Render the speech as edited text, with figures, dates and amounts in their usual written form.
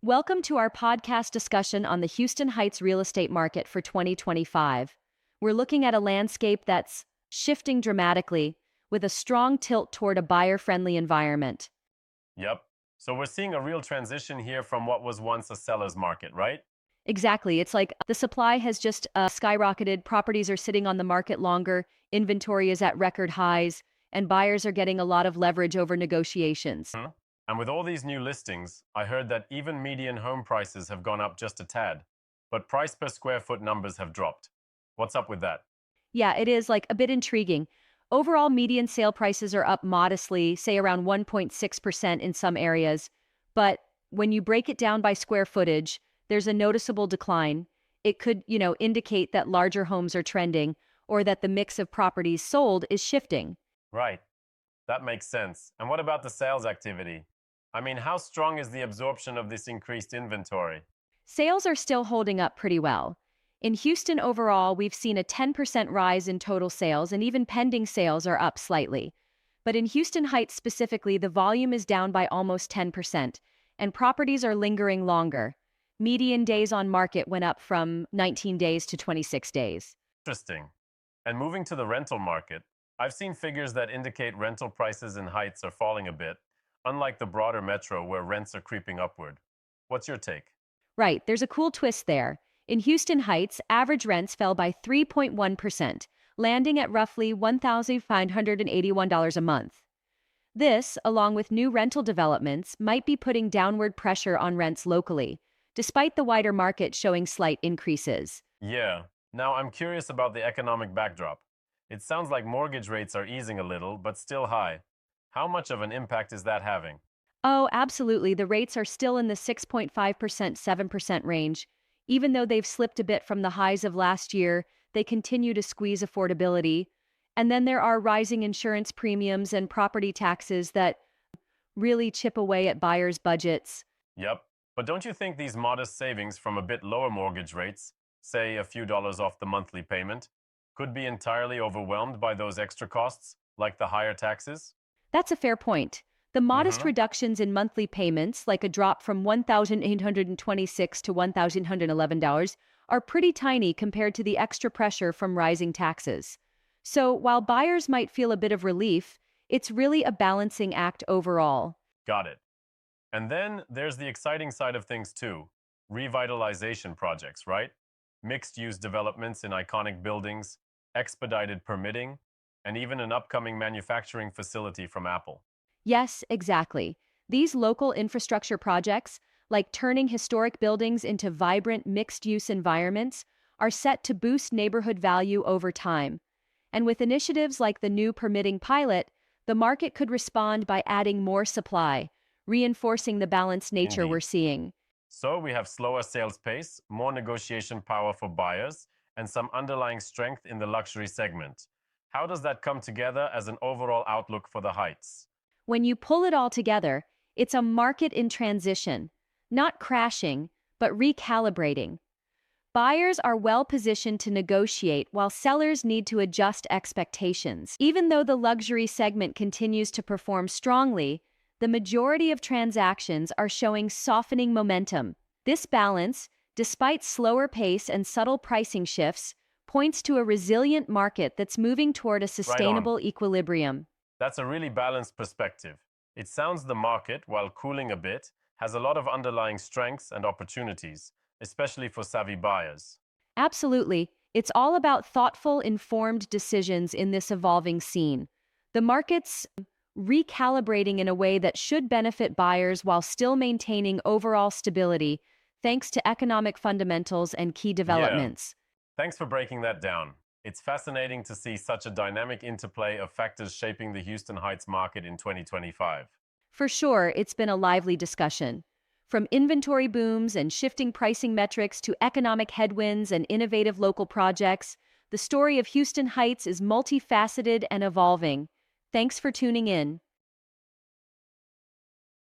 Welcome to our podcast discussion on the Houston Heights real estate market for 2025. We're looking at a landscape that's shifting dramatically, with a strong tilt toward a buyer-friendly environment. Yep. So we're seeing a real transition here from what was once a seller's market, right? Exactly. It's like the supply has just skyrocketed, properties are sitting on the market longer, inventory is at record highs, and buyers are getting a lot of leverage over negotiations. Hmm. And with all these new listings, I heard that even median home prices have gone up just a tad, but price per square foot numbers have dropped. What's up with that? Yeah, it is like a bit intriguing. Overall, median sale prices are up modestly, say around 1.6% in some areas. But when you break it down by square footage, there's a noticeable decline. It could, indicate that larger homes are trending or that the mix of properties sold is shifting. Right. That makes sense. And what about the sales activity? I mean, how strong is the absorption of this increased inventory? Sales are still holding up pretty well. In Houston overall, we've seen a 10% rise in total sales, and even pending sales are up slightly. But in Houston Heights specifically, the volume is down by almost 10%, and properties are lingering longer. Median days on market went up from 19 days to 26 days. Interesting. And moving to the rental market, I've seen figures that indicate rental prices in Heights are falling a bit, unlike the broader metro where rents are creeping upward. What's your take? Right, there's a cool twist there. In Houston Heights, average rents fell by 3.1%, landing at roughly $1,581 a month. This, along with new rental developments, might be putting downward pressure on rents locally, despite the wider market showing slight increases. Yeah. Now, I'm curious about the economic backdrop. It sounds like mortgage rates are easing a little, but still high. How much of an impact is that having? Oh, absolutely. The rates are still in the 6.5%, 7% range. Even though they've slipped a bit from the highs of last year, they continue to squeeze affordability. And then there are rising insurance premiums and property taxes that really chip away at buyers' budgets. Yep. But don't you think these modest savings from a bit lower mortgage rates, say a few dollars off the monthly payment, could be entirely overwhelmed by those extra costs, like the higher taxes? That's a fair point. The modest Mm-hmm. reductions in monthly payments, like a drop from $1,826 to $1,111, are pretty tiny compared to the extra pressure from rising taxes. So while buyers might feel a bit of relief, it's really a balancing act overall. Got it. And then there's the exciting side of things too, revitalization projects, right? Mixed use developments in iconic buildings, expedited permitting, and even an upcoming manufacturing facility from Apple. Yes, exactly. These local infrastructure projects, like turning historic buildings into vibrant mixed-use environments, are set to boost neighborhood value over time. And with initiatives like the new permitting pilot, the market could respond by adding more supply, reinforcing the balanced nature we're Indeed. seeing. So we have slower sales pace, more negotiation power for buyers, and some underlying strength in the luxury segment. How does that come together as an overall outlook for the Heights? When you pull it all together, it's a market in transition, not crashing, but recalibrating. Buyers are well positioned to negotiate while sellers need to adjust expectations. Even though the luxury segment continues to perform strongly, the majority of transactions are showing softening momentum. This balance, despite slower pace and subtle pricing shifts, points to a resilient market that's moving toward a Right on. sustainable equilibrium. That's a really balanced perspective. It sounds the market, while cooling a bit, has a lot of underlying strengths and opportunities, especially for savvy buyers. Absolutely. It's all about thoughtful, informed decisions in this evolving scene. The market's recalibrating in a way that should benefit buyers while still maintaining overall stability, thanks to economic fundamentals and key Yeah, developments. thanks for breaking that down. It's fascinating to see such a dynamic interplay of factors shaping the Houston Heights market in 2025. For sure, it's been a lively discussion. From inventory booms and shifting pricing metrics to economic headwinds and innovative local projects, the story of Houston Heights is multifaceted and evolving. Thanks for tuning in.